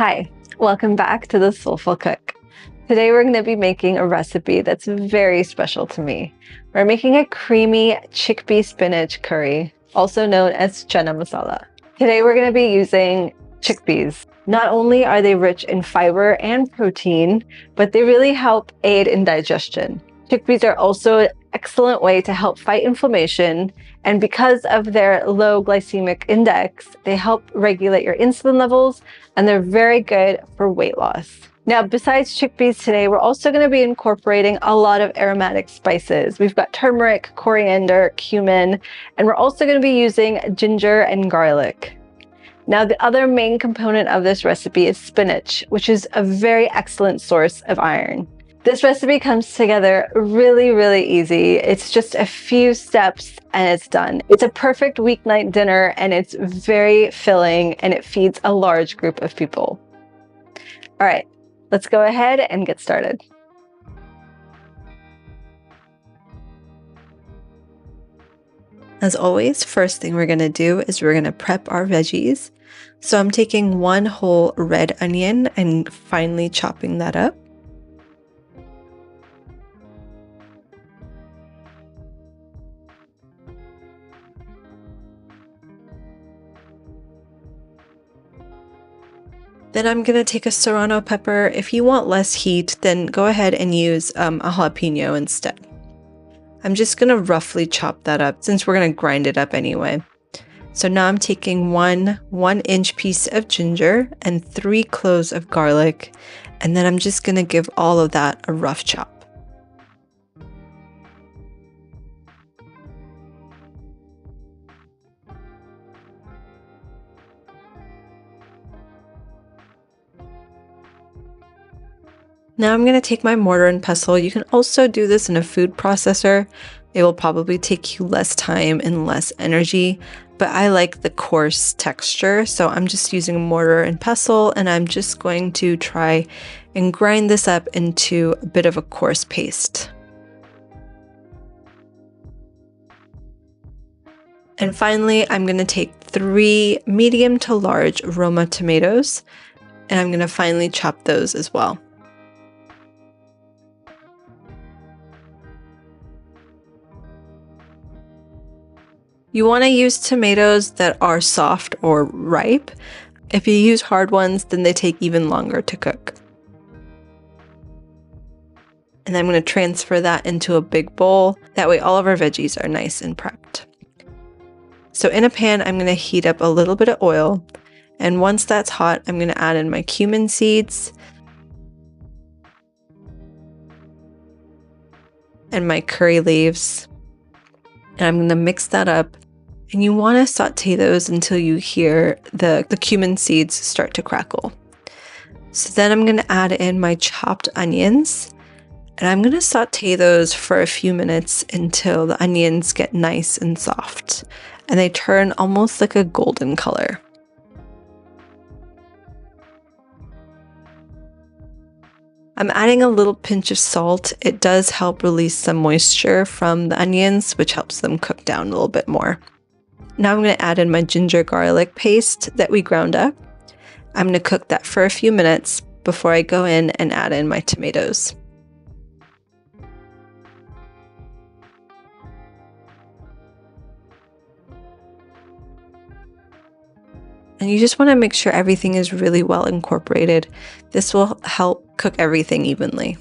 Hi, welcome back to the Soulful Cook. Today we're going to be making a recipe that's very special to me. We're making a creamy chickpea spinach curry, also known as chana masala. Today we're going to be using chickpeas. Not only are they rich in fiber and protein, but they really help aid in digestion. Chickpeas are also an excellent way to help fight inflammation, and because of their low glycemic index, they help regulate your insulin levels, and they're very good for weight loss. Now, besides chickpeas today, we're also going to be incorporating a lot of aromatic spices. We've got turmeric, coriander, cumin, and we're also going to be using ginger and garlic. Now, the other main component of this recipe is spinach, which is a very excellent source of iron. This recipe comes together really easy. It's just a few steps and it's done. It's a perfect weeknight dinner and it's very filling and it feeds a large group of people. All right, let's go ahead and get started. As always, first thing we're going to do is we're going to prep our veggies. So I'm taking one whole red onion and finely chopping that up. Then I'm going to take a serrano pepper. If you want less heat, then go ahead and use a jalapeno instead. I'm just going to roughly chop that up since we're going to grind it up anyway. So now I'm taking one 1-inch piece of ginger and 3 cloves of garlic, and then I'm just going to give all of that a rough chop. Now I'm going to take my mortar and pestle. You can also do this in a food processor. It will probably take you less time and less energy, but I like the coarse texture, so I'm just using a mortar and pestle, and I'm just going to try and grind this up into a bit of a coarse paste. And finally, I'm going to take 3 medium to large roma tomatoes, and I'm going to finely chop those as well. You want to use tomatoes that are soft or ripe. If you use hard ones, then they take even longer to cook. And I'm going to transfer that into a big bowl. That way all of our veggies are nice and prepped. So in a pan, I'm going to heat up a little bit of oil. And once that's hot, I'm going to add in my cumin seeds and my curry leaves. And I'm going to mix that up, and you want to saute those until you hear the cumin seeds start to crackle. So then I'm going to add in my chopped onions, and I'm going to saute those for a few minutes until the onions get nice and soft, and they turn almost like a golden color. I'm adding a little pinch of salt. It does help release some moisture from the onions, which helps them cook down a little bit more. Now I'm going to add in my ginger garlic paste that we ground up. I'm going to cook that for a few minutes before I go in and add in my tomatoes. And you just want to make sure everything is really well incorporated. This will help cook everything evenly.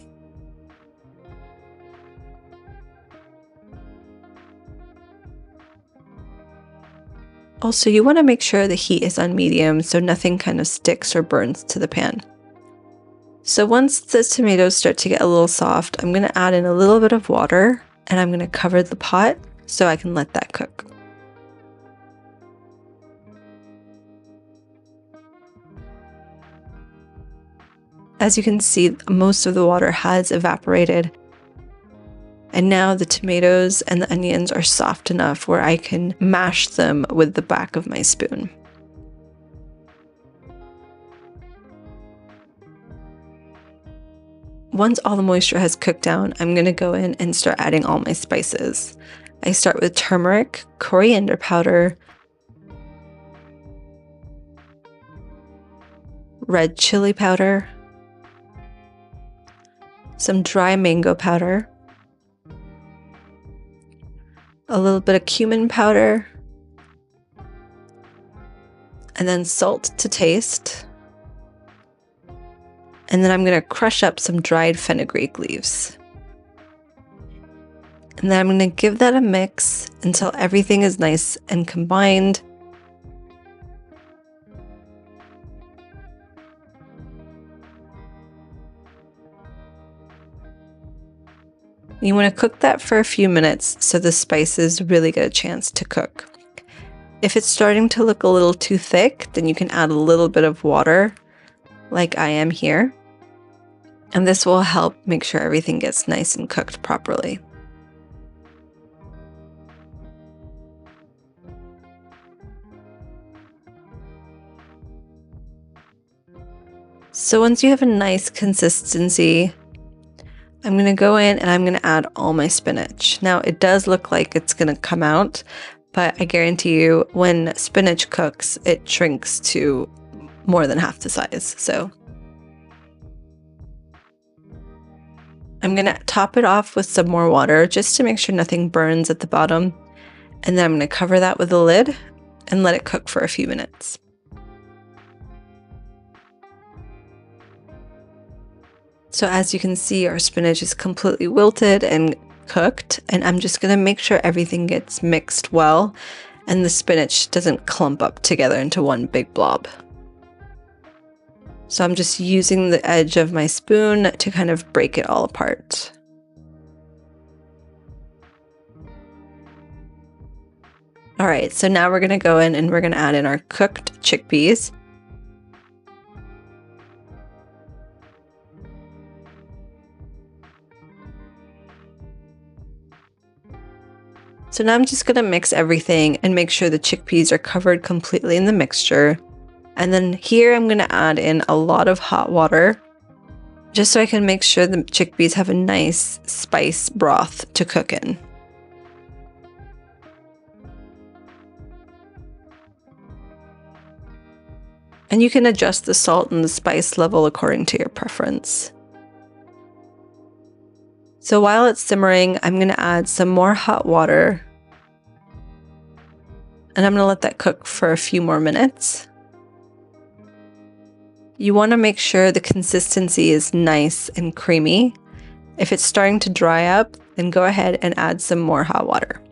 Also, you want to make sure the heat is on medium so nothing kind of sticks or burns to the pan. So once the tomatoes start to get a little soft, I'm going to add in a little bit of water, and I'm going to cover the pot so I can let that cook. As you can see, most of the water has evaporated. And now the tomatoes and the onions are soft enough where I can mash them with the back of my spoon. Once all the moisture has cooked down, I'm going to go in and start adding all my spices. I start with turmeric, coriander powder, red chili powder, some dry mango powder, a little bit of cumin powder, and then salt to taste. And then I'm going to crush up some dried fenugreek leaves. And then I'm going to give that a mix until everything is nice and combined. You want to cook that for a few minutes so the spices really get a chance to cook. If it's starting to look a little too thick, then you can add a little bit of water, like I am here. And this will help make sure everything gets nice and cooked properly. So once you have a nice consistency, I'm going to go in and I'm going to add all my spinach. Now it does look like it's going to come out, but I guarantee you when spinach cooks, it shrinks to more than half the size. So I'm going to top it off with some more water just to make sure nothing burns at the bottom. And then I'm going to cover that with a lid and let it cook for a few minutes. So as you can see, our spinach is completely wilted and cooked, and I'm just going to make sure everything gets mixed well and the spinach doesn't clump up together into one big blob. So I'm just using the edge of my spoon to kind of break it all apart. All right, so now we're going to go in and we're going to add in our cooked chickpeas. So now I'm just going to mix everything and make sure the chickpeas are covered completely in the mixture. And then here I'm going to add in a lot of hot water just so I can make sure the chickpeas have a nice spice broth to cook in. And you can adjust the salt and the spice level according to your preference. So while it's simmering, I'm going to add some more hot water. And I'm going to let that cook for a few more minutes. You want to make sure the consistency is nice and creamy. If it's starting to dry up, then go ahead and add some more hot water.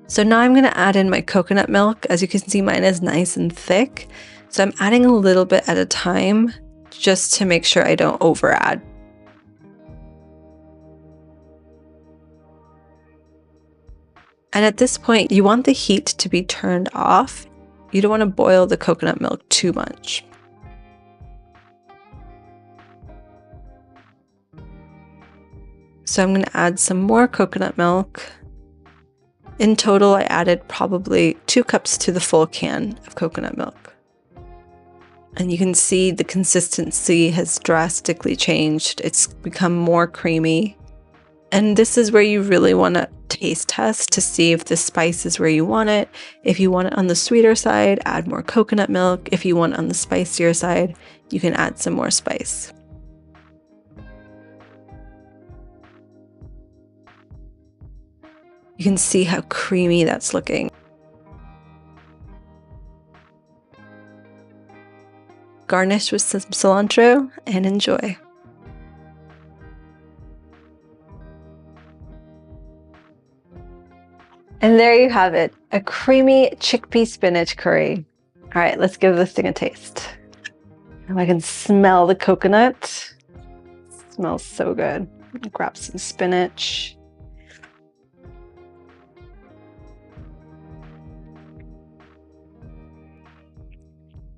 So now I'm going to add in my coconut milk. As you can see, mine is nice and thick. So I'm adding a little bit at a time just to make sure I don't over add. And at this point, you want the heat to be turned off. You don't want to boil the coconut milk too much. So I'm going to add some more coconut milk. In total, I added probably 2 cups to the full can of coconut milk. And you can see the consistency has drastically changed. It's become more creamy. And this is where you really want to taste test to see if the spice is where you want it. If you want it on the sweeter side, add more coconut milk. If you want it on the spicier side, you can add some more spice. You can see how creamy that's looking. Garnish with some cilantro and enjoy. And there you have it, a creamy chickpea spinach curry. All right, let's give this thing a taste. And I can smell the coconut. It smells so good. Grab some spinach.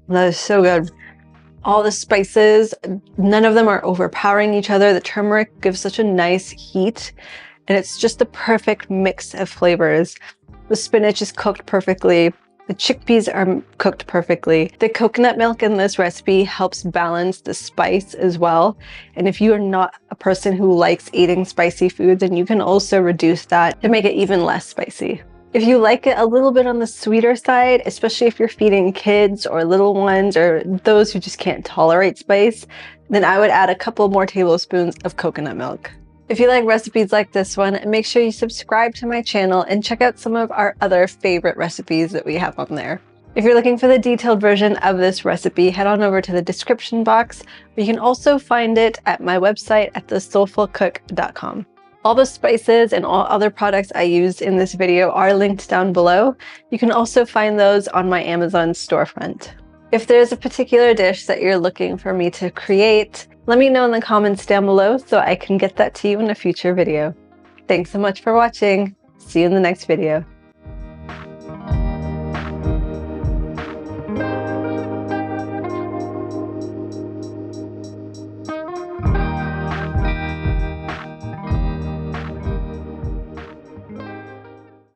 That is so good. All the spices, none of them are overpowering each other. The turmeric gives such a nice heat, and it's just the perfect mix of flavors. The spinach is cooked perfectly. The chickpeas are cooked perfectly. The coconut milk in this recipe helps balance the spice as well. And if you are not a person who likes eating spicy foods, then you can also reduce that to make it even less spicy. If you like it a little bit on the sweeter side, especially if you're feeding kids or little ones or those who just can't tolerate spice, then I would add a couple more tablespoons of coconut milk. If you like recipes like this one, make sure you subscribe to my channel and check out some of our other favorite recipes that we have on there. If you're looking for the detailed version of this recipe, head on over to the description box, where you can also find it at my website at thesoulfulcook.com. All the spices and all other products I used in this video are linked down below. You can also find those on my Amazon storefront. If there's a particular dish that you're looking for me to create, let me know in the comments down below so I can get that to you in a future video. Thanks so much for watching. See you in the next video.